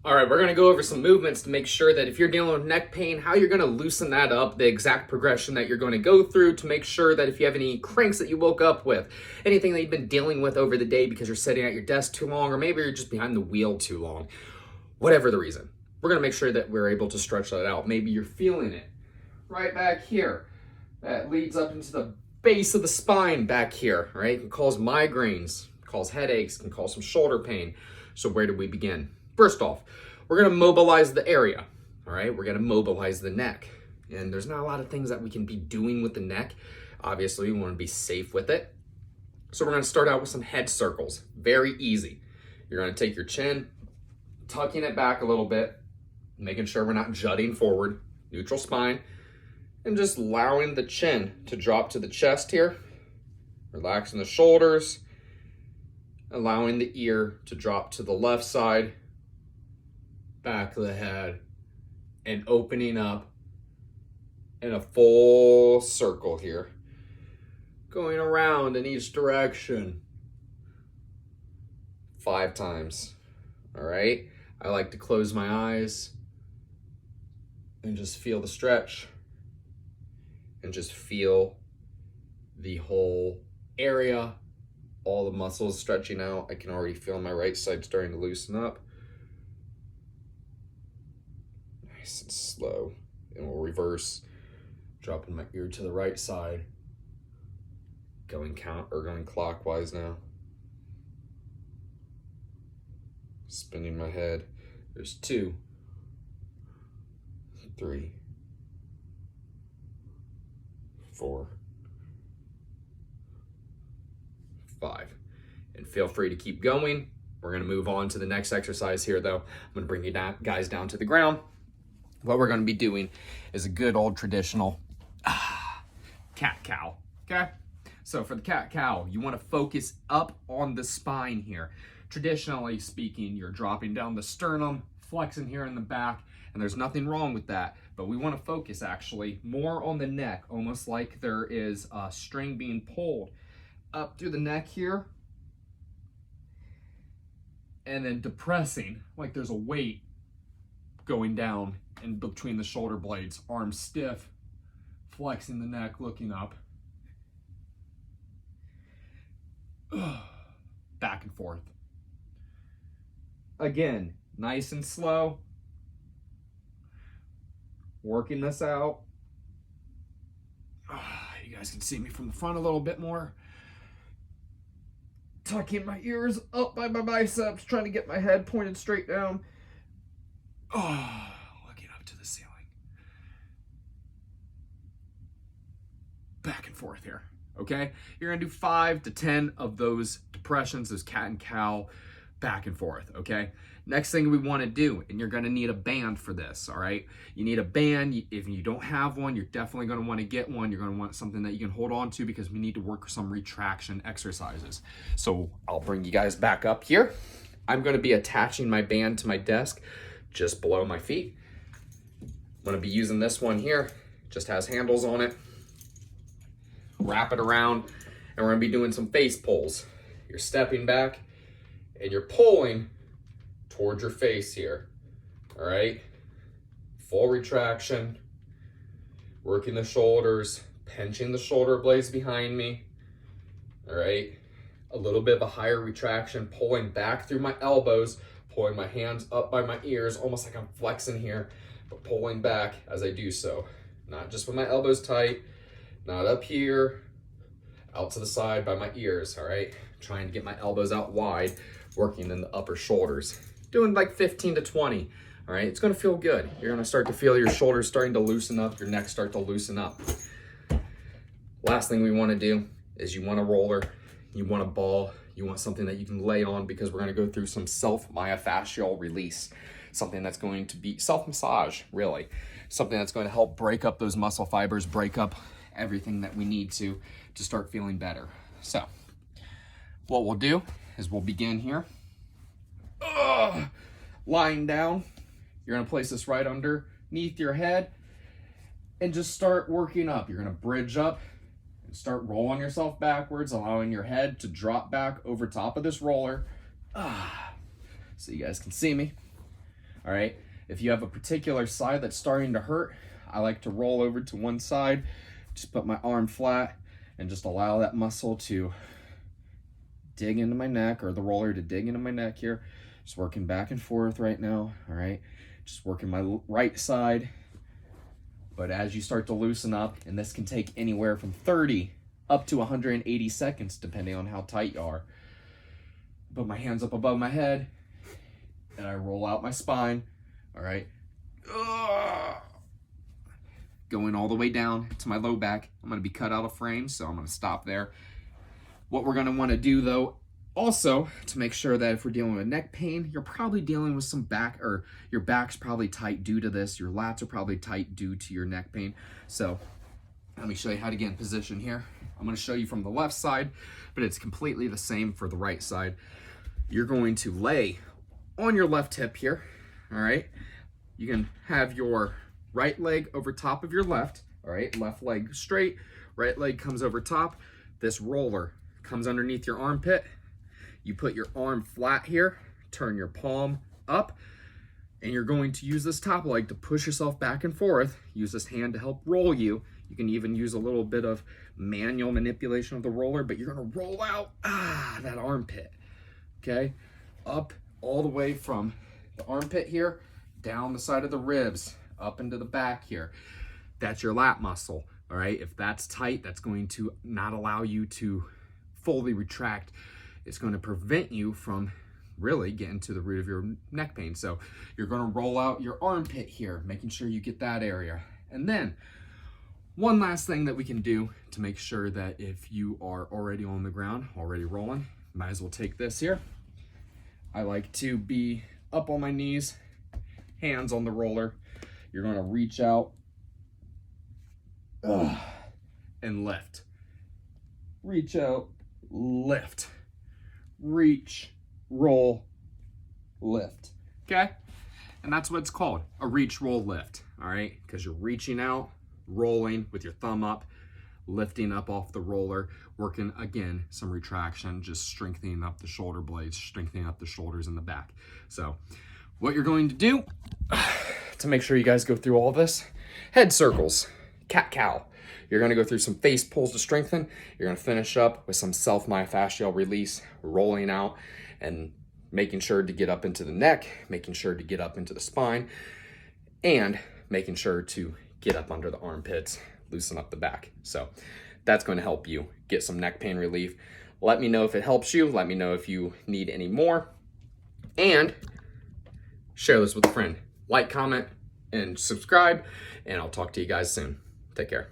All right, we're gonna go over some movements to make sure that if you're dealing with neck pain, how you're gonna loosen that up, the exact progression that you're gonna go through to make sure that if you have any cranks that you woke up with, anything that you've been dealing with over the day because you're sitting at your desk too long, or maybe you're just behind the wheel too long, whatever the reason, we're gonna make sure that we're able to stretch that out. Maybe you're feeling it right back here. That leads up into the base of the spine back here, right? It can cause migraines, cause headaches, can cause some shoulder pain. So where do we begin? First off, we're gonna mobilize the area, all right? We're gonna mobilize the neck. And there's not a lot of things that we can be doing with the neck. Obviously, we wanna be safe with it. So we're gonna start out with some head circles, very easy. You're gonna take your chin, tucking it back a little bit, making sure we're not jutting forward, neutral spine, and just allowing the chin to drop to the chest here, relaxing the shoulders, allowing the ear to drop to the left side, back of the head, and opening up in a full circle here, going around in each direction 5 times. All right, I like to close my eyes and just feel the stretch and just feel the whole area, all the muscles stretching out. I can already feel my right side starting to loosen up. Nice and slow. And we'll reverse, dropping my ear to the right side, going clockwise now. Spinning my head. There's 2, 3, 4, 5. And feel free to keep going. We're gonna move on to the next exercise here though. I'm gonna bring you guys down to the ground. What we're gonna be doing is a good old traditional cat-cow, okay? So for the cat-cow, you wanna focus up on the spine here. Traditionally speaking, you're dropping down the sternum, flexing here in the back, and there's nothing wrong with that, but we wanna focus actually more on the neck, almost like there is a string being pulled up through the neck here, and then depressing, like there's a weight going down in between the shoulder blades, arms stiff, flexing the neck, looking up. Back and forth. Again, nice and slow. Working this out. You guys can see me from the front a little bit more. Tucking my ears up by my biceps, trying to get my head pointed straight down. Looking up to the ceiling. Back and forth here, okay? You're gonna do 5 to 10 of those depressions, those cat and cow, back and forth, okay? Next thing we wanna do, and you're gonna need a band for this, all right? You need a band. If you don't have one, you're definitely gonna wanna get one. You're gonna want something that you can hold on to because we need to work some retraction exercises. So I'll bring you guys back up here. I'm gonna be attaching my band to my desk just below my feet. I'm gonna be using this one here, just has handles on it. Wrap it around, and we're gonna be doing some face pulls. You're stepping back, and you're pulling towards your face here, all right? Full retraction, working the shoulders, pinching the shoulder blades behind me, all right? A little bit of a higher retraction, pulling back through my elbows, pulling my hands up by my ears, almost like I'm flexing here, but pulling back as I do so. Not just with my elbows tight, not up here, out to the side by my ears, all right? Trying to get my elbows out wide, working in the upper shoulders. Doing like 15 to 20, all right? It's gonna feel good. You're gonna start to feel your shoulders starting to loosen up, your neck start to loosen up. Last thing we wanna do is you want a roller, you want a ball, you want something that you can lay on because we're gonna go through some self-myofascial release, something that's going to be self-massage, really. Something that's going to help break up those muscle fibers, break up everything that we need to start feeling better. So what we'll do is we'll begin here. Lying down, you're gonna place this right underneath your head and just start working up. You're gonna bridge up and start rolling yourself backwards, allowing your head to drop back over top of this roller. So you guys can see me. All right. If you have a particular side that's starting to hurt, I like to roll over to one side, just put my arm flat and just allow that muscle to dig into my neck, or the roller to dig into my neck here. Just working back and forth right now. All right. Just working my right side. But as you start to loosen up, and this can take anywhere from 30 up to 180 seconds, depending on how tight you are. Put my hands up above my head, and I roll out my spine. All right. Going all the way down to my low back. I'm going to be cut out of frame, so I'm going to stop there. What we're going to want to do, though, also, to make sure that if we're dealing with neck pain, you're probably dealing with some back, or your back's probably tight due to this. Your lats are probably tight due to your neck pain. So let me show you how to get in position here. I'm going to show you from the left side, but it's completely the same for the right side. You're going to lay on your left hip here. All right. You can have your right leg over top of your left. All right. Left leg straight, right leg comes over top. This roller comes underneath your armpit. You put your arm flat here, turn your palm up, and you're going to use this top leg to push yourself back and forth. Use this hand to help roll you. You can even use a little bit of manual manipulation of the roller, but you're going to roll out that armpit. Okay? Up all the way from the armpit here, down the side of the ribs, up into the back here. That's your lat muscle. All right? If that's tight, that's going to not allow you to fully retract. It's going to prevent you from really getting to the root of your neck pain. So you're going to roll out your armpit here, making sure you get that area. And then one last thing that we can do to make sure that if you are already on the ground, already rolling, might as well take this here. I like to be up on my knees, hands on the roller. You're going to reach out and lift. Reach out, lift. Reach, roll, lift. Okay? And that's what it's called, a reach, roll, lift. All right? Because you're reaching out, rolling with your thumb up, lifting up off the roller, working, again, some retraction, just strengthening up the shoulder blades, strengthening up the shoulders and the back. So what you're going to do to make sure you guys go through all this, head circles, cat-cow. You're going to go through some face pulls to strengthen. You're going to finish up with some self-myofascial release, rolling out and making sure to get up into the neck, making sure to get up into the spine, and making sure to get up under the armpits, loosen up the back. So that's going to help you get some neck pain relief. Let me know if it helps you. Let me know if you need any more. And share this with a friend. Like, comment, and subscribe. And I'll talk to you guys soon. Take care.